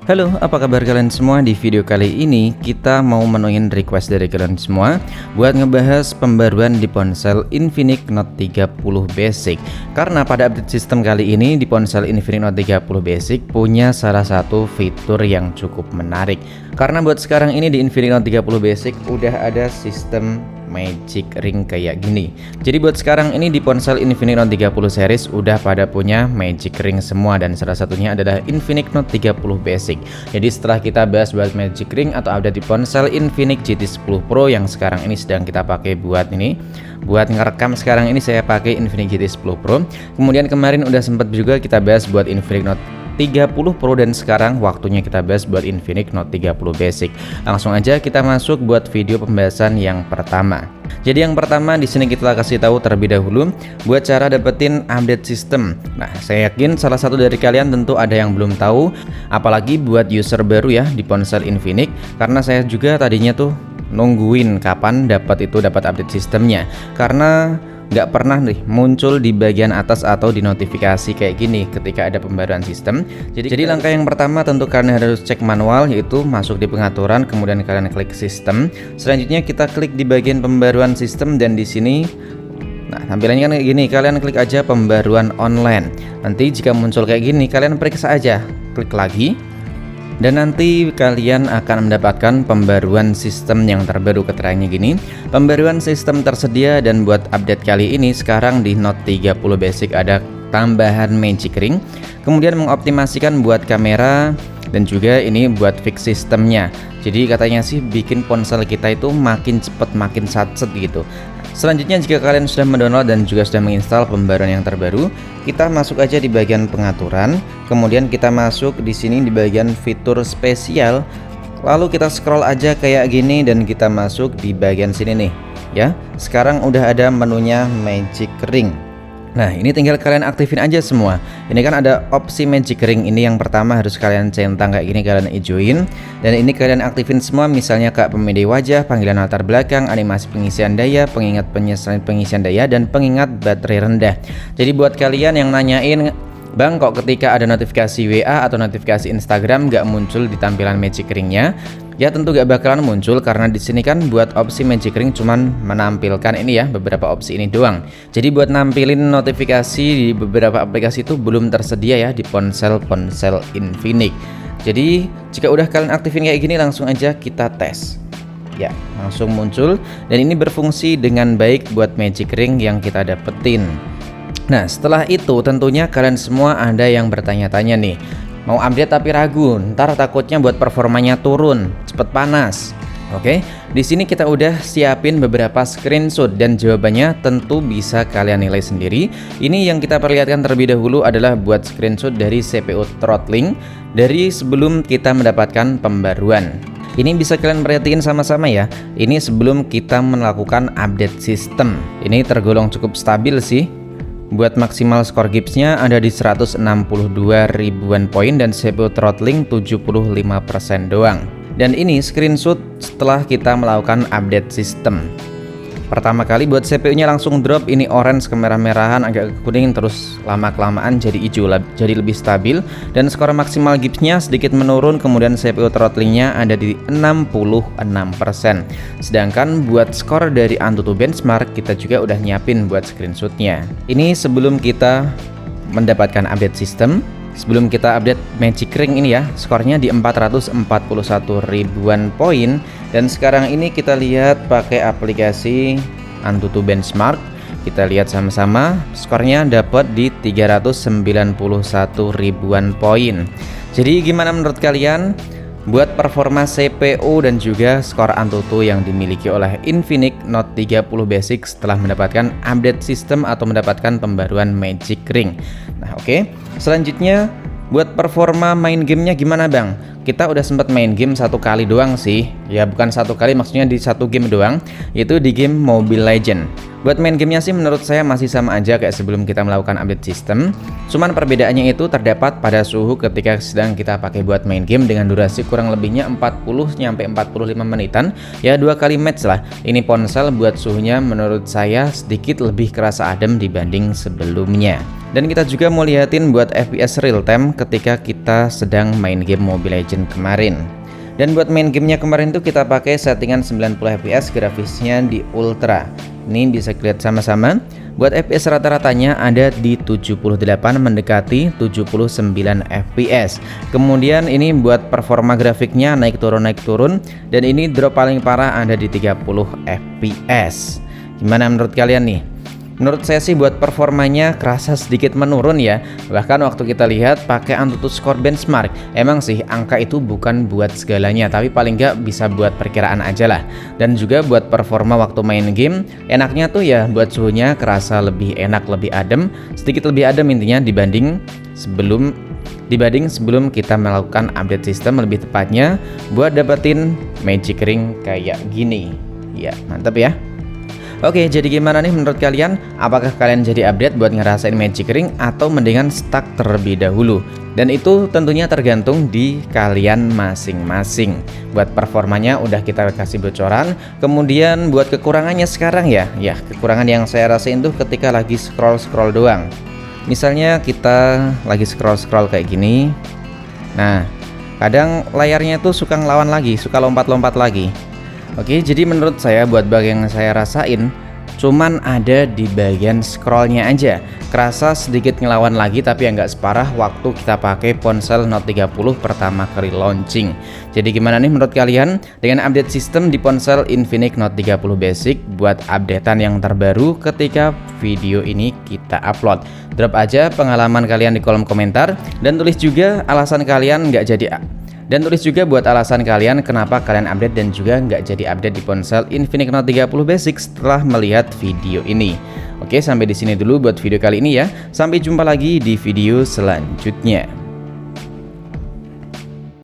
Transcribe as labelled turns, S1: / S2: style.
S1: Halo, apa kabar kalian semua? Di video kali ini kita mau menuhin request dari kalian semua buat ngebahas pembaruan di ponsel Infinix Note 30 Basic. Karena pada update sistem kali ini di ponsel Infinix Note 30 Basic punya salah satu fitur yang cukup menarik. Karena buat sekarang ini di Infinix Note 30 Basic udah ada sistem Magic Ring kayak gini. Jadi buat sekarang ini di ponsel Infinix Note 30 series udah pada punya Magic Ring semua, dan salah satunya adalah Infinix Note 30 Basic. Jadi setelah kita bahas Magic Ring atau update di ponsel Infinix GT 10 Pro yang sekarang ini sedang kita pakai buat ngerekam sekarang ini, saya pakai Infinix GT 10 Pro. Kemudian kemarin udah sempat juga kita bahas buat Infinix Note 30 Pro, dan sekarang waktunya kita bahas buat Infinix Note 30 Basic. Langsung aja kita masuk buat video pembahasan yang pertama. Jadi yang pertama di sini kita kasih tahu terlebih dahulu buat cara dapetin update sistem. Nah, saya yakin salah satu dari kalian tentu ada yang belum tahu, apalagi buat user baru ya di ponsel Infinix, karena saya juga tadinya tuh nungguin kapan dapat update sistemnya, karena nggak pernah nih muncul di bagian atas atau di notifikasi kayak gini ketika ada pembaruan sistem. Jadi langkah yang pertama tentu kalian harus cek manual, yaitu masuk di pengaturan, kemudian kalian klik sistem. Selanjutnya kita klik di bagian pembaruan sistem, dan di sini nah tampilannya kan kayak gini, kalian klik aja pembaruan online. Nanti jika muncul kayak gini kalian periksa aja, klik lagi, dan nanti kalian akan mendapatkan pembaruan sistem yang terbaru. Keterangannya gini, pembaruan sistem tersedia, dan buat update kali ini sekarang di Note 30 Basic ada tambahan Magic Ring, kemudian mengoptimasikan buat kamera, dan juga ini buat fix sistemnya. Jadi katanya sih bikin ponsel kita itu makin cepet, makin satset gitu. Selanjutnya jika kalian sudah mendownload dan juga sudah menginstal pembaruan yang terbaru, kita masuk aja di bagian pengaturan, kemudian kita masuk di sini di bagian fitur spesial, lalu kita scroll aja kayak gini dan kita masuk di bagian sini nih ya. Sekarang udah ada menunya Magic Ring. Nah, ini tinggal kalian aktifin aja semua. Ini kan ada opsi Magic Ring, ini yang pertama harus kalian centang kayak gini, kalian hijauin, dan ini kalian aktifin semua, misalnya kayak pemilih wajah, panggilan latar belakang, animasi pengisian daya, pengingat penyesuaian pengisian daya, dan pengingat baterai rendah. Jadi buat kalian yang nanyain, Bang, kok ketika ada notifikasi WA atau notifikasi Instagram nggak muncul di tampilan Magic Ring-nya? Ya tentu gak bakalan muncul, karena di sini kan buat opsi Magic Ring cuman menampilkan ini ya, beberapa opsi ini doang. Jadi buat nampilin notifikasi di beberapa aplikasi itu belum tersedia ya di ponsel-ponsel Infinix. Jadi jika udah kalian aktifin kayak gini, langsung aja kita tes. Ya, langsung muncul, dan ini berfungsi dengan baik buat Magic Ring yang kita dapetin. Nah, setelah itu tentunya kalian semua ada yang bertanya-tanya nih, mau update tapi ragu, ntar takutnya buat performanya turun, cepet panas. Oke, di sini kita udah siapin beberapa screenshot, dan jawabannya tentu bisa kalian nilai sendiri. Ini yang kita perlihatkan terlebih dahulu adalah buat screenshot dari CPU throttling dari sebelum kita mendapatkan pembaruan. Ini bisa kalian perhatiin sama-sama ya. Ini sebelum kita melakukan update sistem. Ini tergolong cukup stabil sih. Buat maksimal skor Gibbs-nya ada di 162 ribuan poin, dan CPU throttling 75% doang. Dan ini screenshot setelah kita melakukan update sistem. Pertama kali buat CPU-nya langsung drop, ini orange kemerah-merahan, agak kuning, terus lama-kelamaan jadi hijau, jadi lebih stabil, dan skor maksimal Gibbs-nya sedikit menurun, kemudian CPU throttling-nya ada di 66%. Sedangkan buat skor dari AnTuTu benchmark kita juga udah nyiapin buat screenshot-nya. Ini sebelum kita mendapatkan update sistem, sebelum kita update Magic Ring ini ya, skornya di 441 ribuan poin. Dan sekarang ini kita lihat pakai aplikasi AnTuTu benchmark, kita lihat sama-sama, skornya dapat di 391 ribuan poin. Jadi gimana menurut kalian buat performa CPU dan juga skor AnTuTu yang dimiliki oleh Infinix Note 30 Basic setelah mendapatkan update sistem atau mendapatkan pembaruan Magic Ring? Nah, oke. Selanjutnya buat performa main gamenya gimana Bang? Kita udah sempat main game satu kali doang sih. Ya bukan satu kali, maksudnya di satu game doang, yaitu di game Mobile Legends. Buat main gamenya sih menurut saya masih sama aja kayak sebelum kita melakukan update sistem. Cuman perbedaannya itu terdapat pada suhu ketika sedang kita pakai buat main game dengan durasi kurang lebihnya 40 sampai 45 menitan. Ya 2 kali match lah. Ini ponsel buat suhunya menurut saya sedikit lebih kerasa adem dibanding sebelumnya. Dan kita juga mau liatin buat FPS real time ketika kita sedang main game Mobile Legends. Legends kemarin. Dan buat main gamenya kemarin tuh kita pakai settingan 90 fps, grafisnya di ultra. Ini bisa lihat sama-sama. Buat fps rata-ratanya ada di 78 mendekati 79 fps. Kemudian ini buat performa grafiknya naik turun, dan ini drop paling parah ada di 30 fps. Gimana menurut kalian nih? Menurut saya sih buat performanya kerasa sedikit menurun ya. Bahkan waktu kita lihat pakai AnTuTu Score benchmark, emang sih angka itu bukan buat segalanya, tapi paling nggak bisa buat perkiraan aja lah. Dan juga buat performa waktu main game, enaknya tuh ya buat suhunya kerasa lebih enak, lebih adem, sedikit lebih adem intinya dibanding sebelum kita melakukan update sistem, lebih tepatnya buat dapetin Magic Ring kayak gini. Ya, mantap ya. Oke, jadi gimana nih menurut kalian? Apakah kalian jadi update buat ngerasain Magic Ring atau mendingan stuck terlebih dahulu? Dan itu tentunya tergantung di kalian masing-masing. Buat performanya udah kita kasih bocoran. Kemudian buat kekurangannya sekarang ya kekurangan yang saya rasain tuh ketika lagi scroll doang. Misalnya kita lagi scroll kayak gini. Nah, kadang layarnya tuh suka ngelawan lagi, suka lompat-lompat lagi. Oke, jadi menurut saya buat bug yang saya rasain cuman ada di bagian scrollnya aja. Kerasa sedikit ngelawan lagi, tapi nggak separah waktu kita pakai ponsel Note 30 pertama kali launching. Jadi gimana nih menurut kalian dengan update sistem di ponsel Infinix Note 30 Basic buat updatean yang terbaru ketika video ini kita upload? Drop aja pengalaman kalian di kolom komentar, dan tulis juga alasan kalian tulis juga buat alasan kalian kenapa kalian update dan juga nggak jadi update di ponsel Infinix Note 30 Basic setelah melihat video ini. Oke, sampai di sini dulu buat video kali ini ya. Sampai jumpa lagi di video selanjutnya.